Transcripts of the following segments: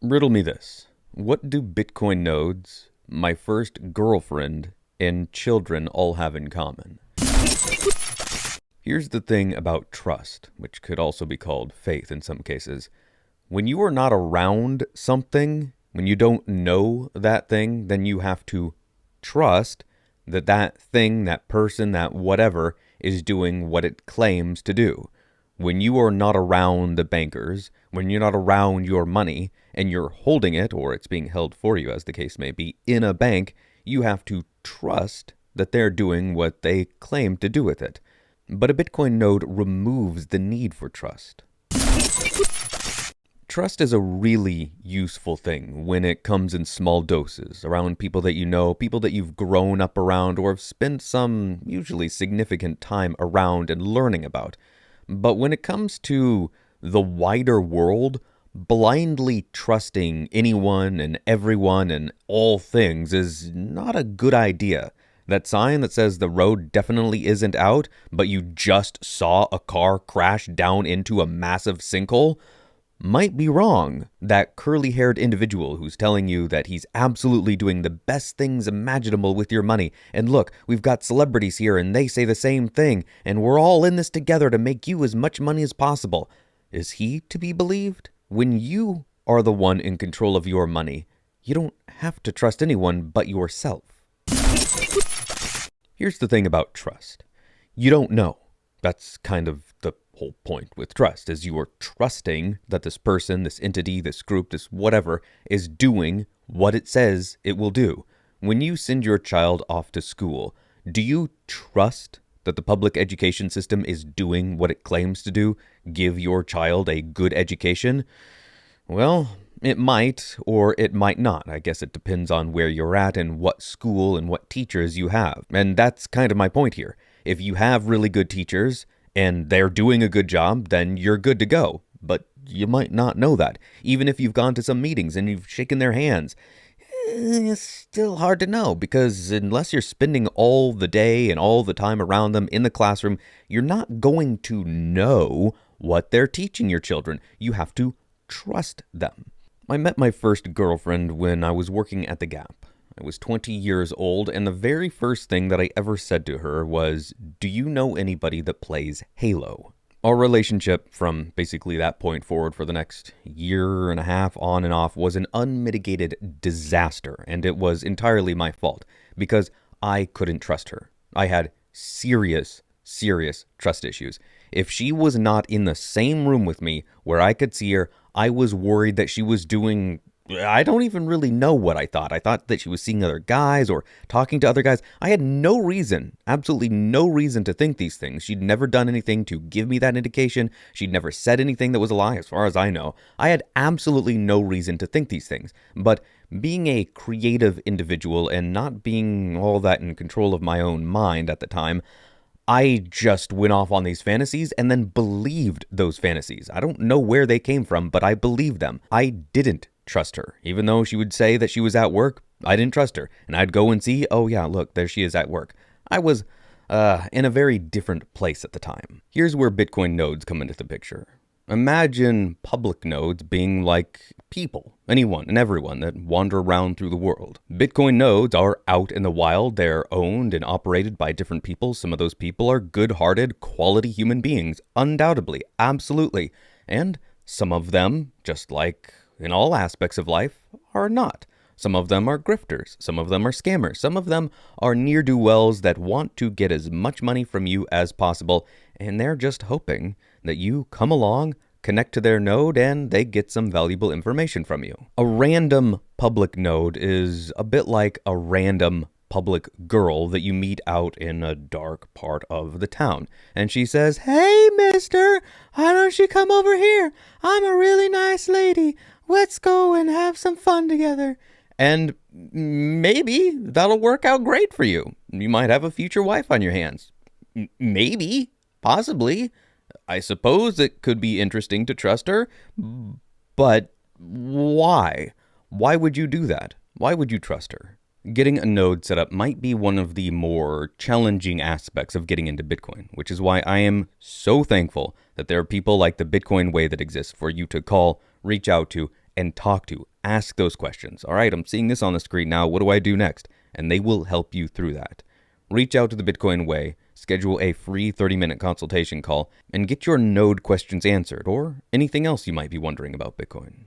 Riddle me this. What do Bitcoin nodes, my first girlfriend, and children all have in common? Here's the thing about trust, which could also be called faith in some cases. When you are not around something, when you don't know that thing, then you have to trust that that thing, that person, that whatever is doing what it claims to do. When you are not around the bankers, when you're not around your money, and you're holding it, or it's being held for you, as the case may be, in a bank, you have to trust that they're doing what they claim to do with it. But a Bitcoin node removes the need for trust. Trust is a really useful thing when it comes in small doses, around people that you know, people that you've grown up around, or have spent some usually significant time around and learning about. But when it comes to the wider world, blindly trusting anyone and everyone and all things is not a good idea. That sign that says the road definitely isn't out, but you just saw a car crash down into a massive sinkhole, might be wrong. That curly-haired individual who's telling you that he's absolutely doing the best things imaginable with your money, and look, we've got celebrities here and they say the same thing, and we're all in this together to make you as much money as possible. Is he to be believed? When you are the one in control of your money, you don't have to trust anyone but yourself. Here's the thing about trust. You don't know. That's kind of the whole point with trust, is you are trusting that this person, this entity, this group, this whatever, is doing what it says it will do. When you send your child off to school, do you trust that the public education system is doing what it claims to do? Give your child a good education? Well, it might, or it might not. I guess it depends on where you're at and what school and what teachers you have. And that's kind of my point here. If you have really good teachers and they're doing a good job, then you're good to go. But you might not know that. Even if you've gone to some meetings and you've shaken their hands, it's still hard to know, because unless you're spending all the day and all the time around them in the classroom, you're not going to know what they're teaching your children. You have to trust them. I met my first girlfriend when I was working at the Gap. I was 20 years old, and the very first thing that I ever said to her was, "Do you know anybody that plays Halo?" Our relationship from basically that point forward for the next year and a half on and off was an unmitigated disaster, and it was entirely my fault because I couldn't trust her. I had serious trust issues. If she was not in the same room with me where I could see her, I was worried that she was doing, I don't even really know what I thought. I thought that she was seeing other guys or talking to other guys. I had no reason, absolutely no reason to think these things. She'd never done anything to give me that indication. She'd never said anything that was a lie, as far as I know. I had absolutely no reason to think these things. But being a creative individual and not being all that in control of my own mind at the time, I just went off on these fantasies and then believed those fantasies. I don't know where they came from, but I believed them. I didn't trust her. Even though she would say that she was at work, I didn't trust her. And I'd go and see, oh yeah, look, there she is at work. I was in a very different place at the time. Here's where Bitcoin nodes come into the picture. Imagine public nodes being like people, anyone and everyone that wander around through the world. Bitcoin nodes are out in the wild. They're owned and operated by different people. Some of those people are good-hearted, quality human beings, undoubtedly, absolutely. And some of them, just like in all aspects of life, are not. Some of them are grifters. Some of them are scammers. Some of them are ne'er-do-wells that want to get as much money from you as possible, and they're just hoping that you come along, connect to their node, and they get some valuable information from you. A random public node is a bit like a random public girl that you meet out in a dark part of the town. And she says, "Hey, mister, why don't you come over here? I'm a really nice lady. Let's go and have some fun together." And maybe that'll work out great for you. You might have a future wife on your hands. Maybe, possibly. I suppose it could be interesting to trust her, but why? Why would you do that? Why would you trust her? Getting a node set up might be one of the more challenging aspects of getting into Bitcoin, which is why I am so thankful that there are people like the Bitcoin Way that exists for you to call, reach out to, and talk to. Ask those questions. All right, I'm seeing this on the screen now. What do I do next? And they will help you through that. Reach out to the Bitcoin Way, schedule a free 30-minute consultation call, and get your node questions answered, or anything else you might be wondering about Bitcoin.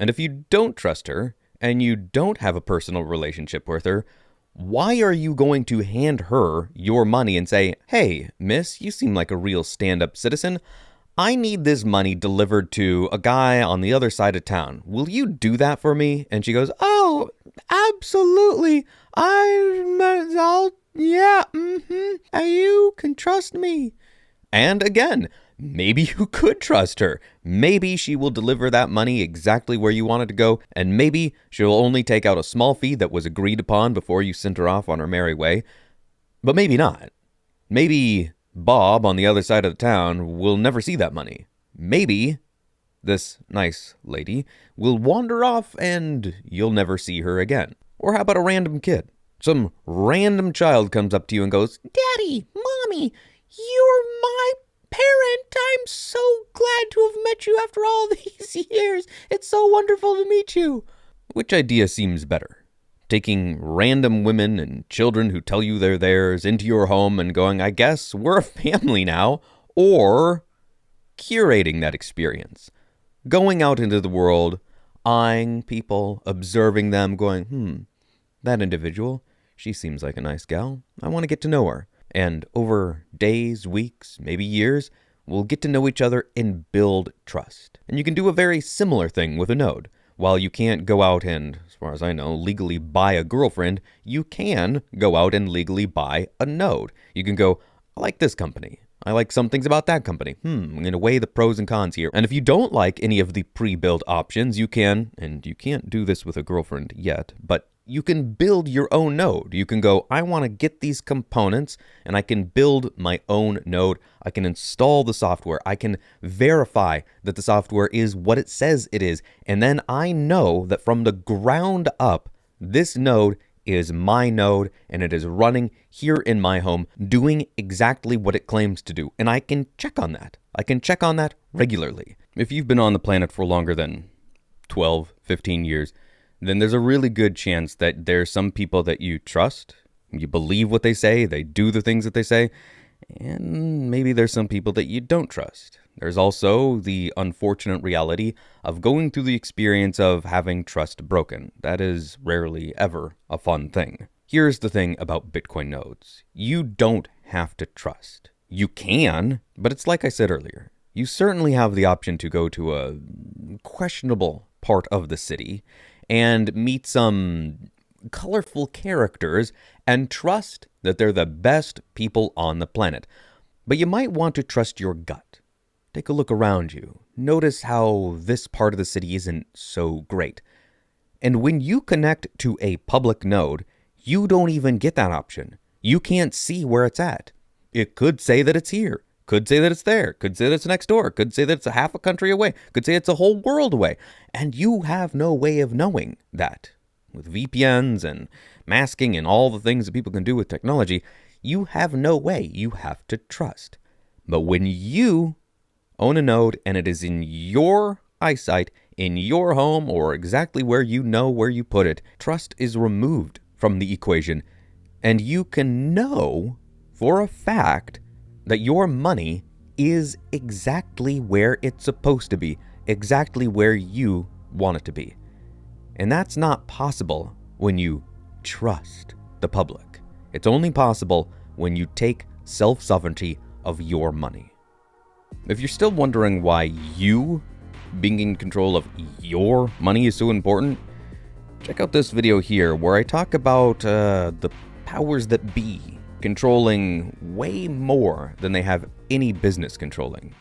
And if you don't trust her, and you don't have a personal relationship with her, why are you going to hand her your money and say, "Hey, miss, you seem like a real stand-up citizen. I need this money delivered to a guy on the other side of town. Will you do that for me?" And she goes, "Oh, absolutely. You can trust me." And again, maybe you could trust her. Maybe she will deliver that money exactly where you want it to go, and maybe she'll only take out a small fee that was agreed upon before you sent her off on her merry way. But maybe not. Maybe Bob on the other side of the town will never see that money. Maybe this nice lady will wander off and you'll never see her again. Or how about a random kid? Some random child comes up to you and goes, "Daddy, Mommy, you're my parent. I'm so glad to have met you after all these years. It's so wonderful to meet you." Which idea seems better? Taking random women and children who tell you they're theirs into your home and going, "I guess we're a family now," or curating that experience, going out into the world, eyeing people, observing them, going, that individual, she seems like a nice gal. I want to get to know her. And over days, weeks, maybe years, we'll get to know each other and build trust. And you can do a very similar thing with a node. While you can't go out and, as far as I know, legally buy a girlfriend, you can go out and legally buy a node. You can go, "I like this company. I like some things about that company. I'm going to weigh the pros and cons here." And if you don't like any of the pre-built options, you can, and you can't do this with a girlfriend yet, but you can build your own node. You can go, "I want to get these components and I can build my own node. I can install the software. I can verify that the software is what it says it is. And then I know that from the ground up, this node is my node and it is running here in my home, doing exactly what it claims to do." And I can check on that. I can check on that regularly. If you've been on the planet for longer than 12, 15 years, then there's a really good chance that there's some people that you trust, you believe what they say, they do the things that they say, and maybe there's some people that you don't trust. There's also the unfortunate reality of going through the experience of having trust broken. That is rarely ever a fun thing. Here's the thing about Bitcoin nodes. You don't have to trust. You can, but it's like I said earlier. You certainly have the option to go to a questionable part of the city and meet some colorful characters and trust that they're the best people on the planet. But you might want to trust your gut. Take a look around you. Notice how this part of the city isn't so great. And when you connect to a public node, you don't even get that option. You can't see where it's at. It could say that it's here. Could say that it's there. Could say that it's next door. Could say that it's a half a country away. Could say it's a whole world away. And you have no way of knowing that. With VPNs and masking and all the things that people can do with technology, you have no way. You have to trust. But when you own a node and it is in your eyesight, in your home, or exactly where you know where you put it, trust is removed from the equation. And you can know for a fact that your money is exactly where it's supposed to be, exactly where you want it to be. And that's not possible when you trust the public. It's only possible when you take self-sovereignty of your money. If you're still wondering why you being in control of your money is so important, check out this video here where I talk about the powers that be controlling way more than they have any business controlling.